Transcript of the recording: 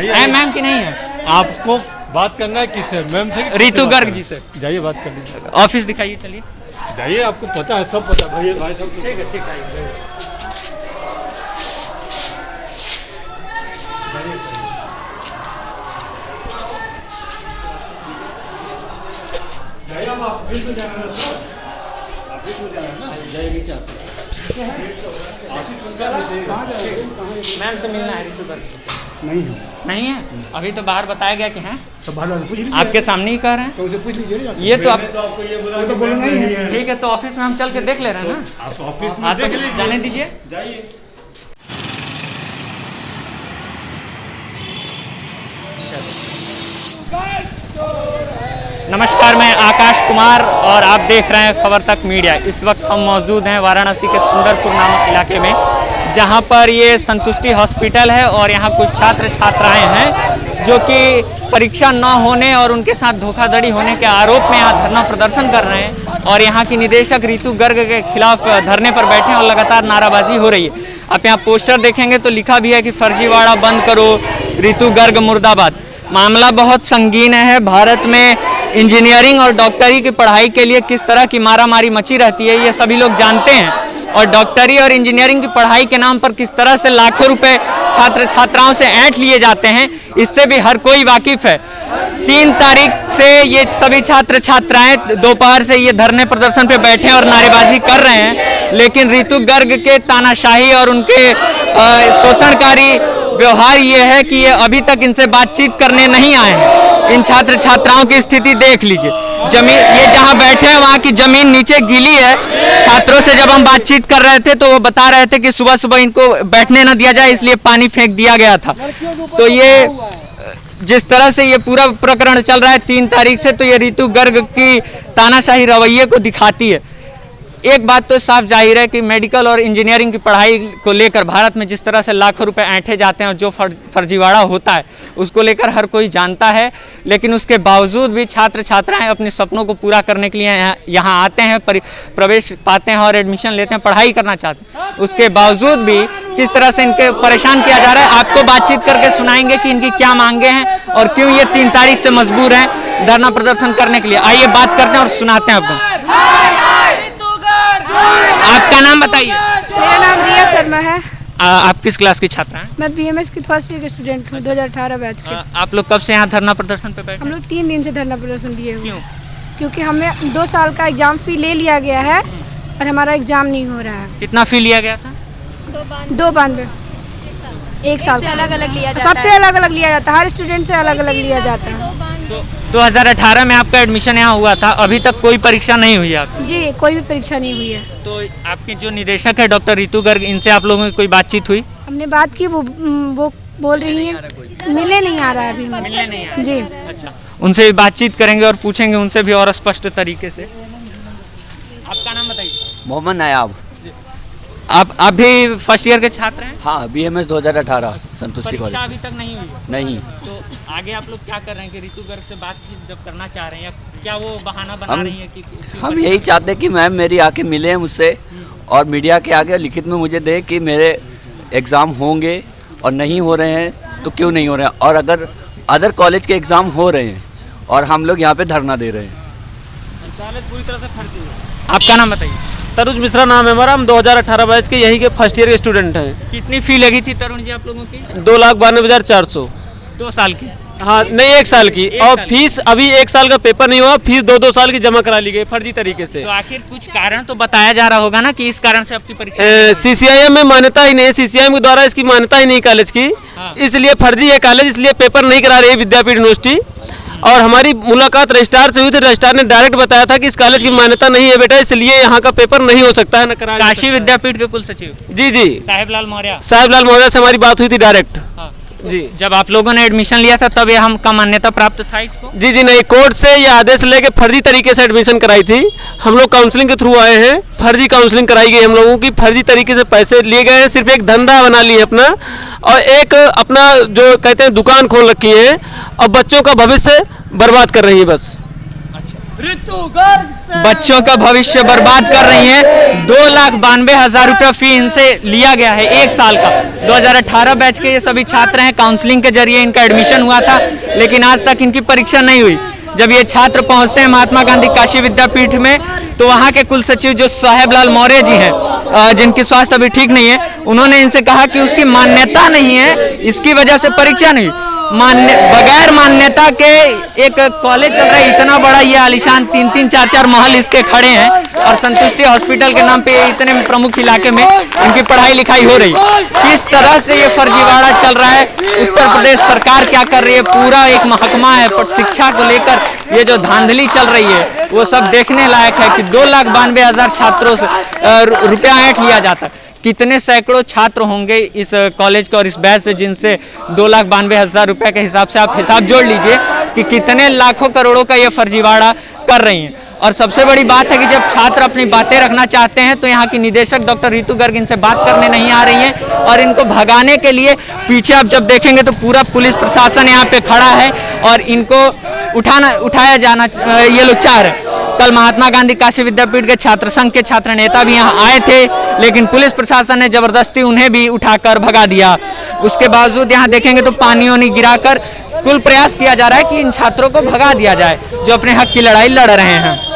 Ma'am की नहीं है? आपको बात करना है किससे? मैम से? रितु गर्ग जी से। जाइए बात कर लीजिए। ऑफिस दिखाइए, चलिए जाइए, आपको पता है, सब पता है भाई सब। ठीक है, ठीक है। ऑफिस में जाना है सर, ऑफिस में जाना है ना, जाइए नीचे मैम से मिलना है रितु गर्ग? नहीं है। नहीं है? अभी तो बाहर बताया गया कि हैं, तो बाहर पूछ लीजिए, आपके सामने ही कह रहे हैं। तो उसे पूछ लीजिए। ये तो आपको ये बोला तो बोलना ही है। ठीक है, तो ऑफिस में हम चल के देख ले रहे हैं ना। आप ऑफिस में देख लीजिए, जाने दीजिए, जाइए। नमस्कार, मैं आकाश कुमार और आप देख रहे हैं खबर तक मीडिया। इस वक्त हम मौजूद हैं वाराणसी के सुंदरपुर नामक इलाके में, जहां पर ये संतुष्टि हॉस्पिटल है और यहां कुछ छात्र छात्राएं हैं जो कि परीक्षा न होने और उनके साथ धोखाधड़ी होने के आरोप में यहाँ धरना प्रदर्शन कर रहे हैं और यहाँ की निदेशक रितु गर्ग के खिलाफ धरने पर बैठे हैं और लगातार नाराबाजी हो रही है। आप यहाँ पोस्टर देखेंगे तो लिखा भी है कि फर्जीवाड़ा बंद करो, रितु गर्ग मुर्दाबाद। मामला बहुत संगीन है। भारत में इंजीनियरिंग और डॉक्टरी की पढ़ाई के लिए किस तरह की मारामारी मची रहती है ये सभी लोग जानते हैं, और डॉक्टरी और इंजीनियरिंग की पढ़ाई के नाम पर किस तरह से लाखों रुपए छात्र छात्राओं से ऐंठ लिए जाते हैं, इससे भी हर कोई वाकिफ है। 3 तारीख से ये सभी छात्र छात्राएं दोपहर से ये धरने प्रदर्शन पे बैठे और नारेबाजी कर रहे हैं, लेकिन रितु गर्ग के तानाशाही और उनके शोषणकारी व्यवहार ये है कि ये अभी तक इनसे बातचीत करने नहीं आए हैं। इन छात्र छात्राओं की स्थिति देख लीजिए, जमीन, ये जहां बैठे हैं वहां की जमीन नीचे गीली है। छात्रों से जब हम बातचीत कर रहे थे तो वो बता रहे थे कि सुबह सुबह इनको बैठने न दिया जाए इसलिए पानी फेंक दिया गया था। तो ये जिस तरह से ये पूरा प्रकरण चल रहा है 3 तारीख से, तो ये रितु गर्ग की तानाशाही रवैये को दिखाती है। एक बात तो साफ जाहिर है कि मेडिकल और इंजीनियरिंग की पढ़ाई को लेकर भारत में जिस तरह से लाखों रुपए ऐंठे जाते हैं और जो फर्जीवाड़ा होता है उसको लेकर हर कोई जानता है, लेकिन उसके बावजूद भी छात्र छात्राएं अपने सपनों को पूरा करने के लिए यहाँ आते हैं, प्रवेश पाते हैं और एडमिशन लेते हैं, पढ़ाई करना चाहते हैं। उसके बावजूद भी किस तरह से इनके परेशान किया जा रहा है, आपको बातचीत करके सुनाएंगे कि इनकी क्या मांगे हैं और क्यों ये 3 तारीख से मजबूर हैं धरना प्रदर्शन करने के लिए। आइए बात करते हैं और सुनाते हैं आपको। आपका नाम बताइए। मेरा नाम रिया शर्मा है। आप किस क्लास की छात्रा हैं? मैं बीएमएस की फर्स्ट ईयर की स्टूडेंट हूँ, 2018 बैच के। आप लोग कब से यहाँ धरना प्रदर्शन पे बैठे? हम लोग 3 दिन से धरना प्रदर्शन दिए हुए। क्यों? क्योंकि हमें 2 साल का एग्जाम फी ले लिया गया है और हमारा एग्जाम नहीं हो रहा है। कितना फी लिया गया था? 292। 1 साल अलग अलग लिया जाता सबसे अलग अलग लिया जाता है, हर स्टूडेंट से अलग अलग लिया जाता है। तो 2018 में आपका एडमिशन यहाँ हुआ था, अभी तक कोई परीक्षा नहीं हुई आपकी? जी, कोई भी परीक्षा नहीं हुई है। तो आपके जो निदेशक है डॉक्टर रितु गर्ग, इनसे आप लोगों की कोई बातचीत हुई? हमने बात की, वो बोल रही है मिलने नहीं आ रहा है अभी। मिलने नहीं आ रहा? जी। अच्छा, उनसे भी बातचीत करेंगे और पूछेंगे उनसे भी और स्पष्ट तरीके से। आपका नाम बताइए। मोहम्मद नायाब। आप भी फर्स्ट ईयर के छात्र हैं? हाँ, बीएमएस 2018 संतुष्टि कॉलेज। परीक्षा अभी तक नहीं हुई? नहीं। तो आगे आप लोग क्या कर रहे हैं कि रितु गर्ग से बातचीत जब करना चाह रहे हैं, या क्या वो बहाना बना रही है कि हम यही चाहते हैं कि मैम मेरी आके मिले मुझसे और मीडिया के आगे लिखित में मुझे दे कि मेरे एग्ज़ाम होंगे और नहीं हो रहे हैं तो क्यों नहीं हो रहे हैं, और अगर अदर कॉलेज के एग्ज़ाम हो रहे हैं और हम लोग यहाँ पे धरना दे रहे हैं। कॉलेज पूरी तरह से फर्जी है। आपका नाम बताइए। तरुण मिश्रा नाम है हमारा, हम 2018 बैच के यही के फर्स्ट ईयर के स्टूडेंट हैं। कितनी फी लगी थी तरुण जी आप लोगों की? 2,92,400। 2 साल की? हाँ, नहीं 1 साल की। और फीस अभी 1 साल का पेपर नहीं हुआ, फीस 2-2 साल की जमा करा ली गई फर्जी तरीके से। तो आखिर कुछ कारण तो बताया जा रहा होगा ना कि इस कारण से आपकी परीक्षा? CCIM में मान्यता ही नहीं, CCIM के द्वारा इसकी मान्यता ही नहीं कॉलेज की। हाँ। इसलिए फर्जी है कॉलेज, इसलिए पेपर नहीं करा रही है विद्यापीठ यूनिवर्सिटी। और हमारी मुलाकात रजिस्ट्रार से हुई थी, रजिस्ट्रार ने डायरेक्ट बताया था कि इस कॉलेज की मान्यता नहीं है बेटा, इसलिए यहाँ का पेपर नहीं हो सकता है, न करा। काशी विद्यापीठ के कुल सचिव? जी जी, साहेबलाल मौर्य। साहेबलाल मौर्य से हमारी बात हुई थी डायरेक्ट। हाँ। जी, जब आप लोगों ने एडमिशन लिया था तब ये हम का मान्यता प्राप्त था इसको? जी जी नहीं, कोर्ट से ये आदेश लेके फर्जी तरीके से एडमिशन कराई थी। हम लोग काउंसलिंग के थ्रू आए हैं, फर्जी काउंसलिंग कराई गई हम लोगों की, फर्जी तरीके से पैसे लिए गए हैं, सिर्फ एक धंधा बना लिए अपना, और एक अपना जो कहते हैं दुकान खोल रखी है और बच्चों का भविष्य बर्बाद कर रही है बस। अच्छा, बच्चों का भविष्य बर्बाद कर रही हैं। 2,92,000 रुपया फी इनसे लिया गया है 1 साल का। 2018 बैच के ये सभी छात्र हैं, काउंसलिंग के जरिए इनका एडमिशन हुआ था, लेकिन आज तक इनकी परीक्षा नहीं हुई। जब ये छात्र पहुंचते हैं महात्मा गांधी काशी विद्यापीठ में, तो वहां के कुल सचिव जो साहेबलाल मौर्य जी हैं, जिनकी स्वास्थ्य अभी ठीक नहीं है, उन्होंने इनसे कहा कि उसकी मान्यता नहीं है, इसकी वजह से परीक्षा नहीं। बगैर मान्यता के एक कॉलेज चल रहा है, इतना बड़ा ये आलीशान 3-3, 4-4 महल इसके खड़े हैं, और संतुष्टि हॉस्पिटल के नाम पे इतने प्रमुख इलाके में इनकी पढ़ाई लिखाई हो रही। किस तरह से ये फर्जीवाड़ा चल रहा है, उत्तर प्रदेश सरकार क्या कर रही है, पूरा एक महकमा है पर शिक्षा को लेकर ये जो धांधली चल रही है वो सब देखने लायक है कि 2,92,000 छात्रों से रुपया ऐंठ लिया जाता है। कितने सैकड़ों छात्र होंगे इस कॉलेज के और इस बैच से, जिनसे 2,92,000 रुपए के हिसाब से आप हिसाब जोड़ लीजिए कि कितने लाखों करोड़ों का ये फर्जीवाड़ा कर रही हैं। और सबसे बड़ी बात है कि जब छात्र अपनी बातें रखना चाहते हैं तो यहाँ की निदेशक डॉक्टर रितु गर्ग इनसे बात करने नहीं आ रही हैं, और इनको भगाने के लिए पीछे आप जब देखेंगे तो पूरा पुलिस प्रशासन यहाँ पे खड़ा है और इनको उठाया जाना ये लोग चाह रहे हैं। कल महात्मा गांधी काशी विद्यापीठ के छात्र संघ के छात्र नेता भी यहाँ आए थे, लेकिन पुलिस प्रशासन ने जबरदस्ती उन्हें भी उठाकर भगा दिया। उसके बावजूद यहाँ देखेंगे तो पानी गिराकर कुल प्रयास किया जा रहा है कि इन छात्रों को भगा दिया जाए जो अपने हक की लड़ाई लड़ रहे हैं।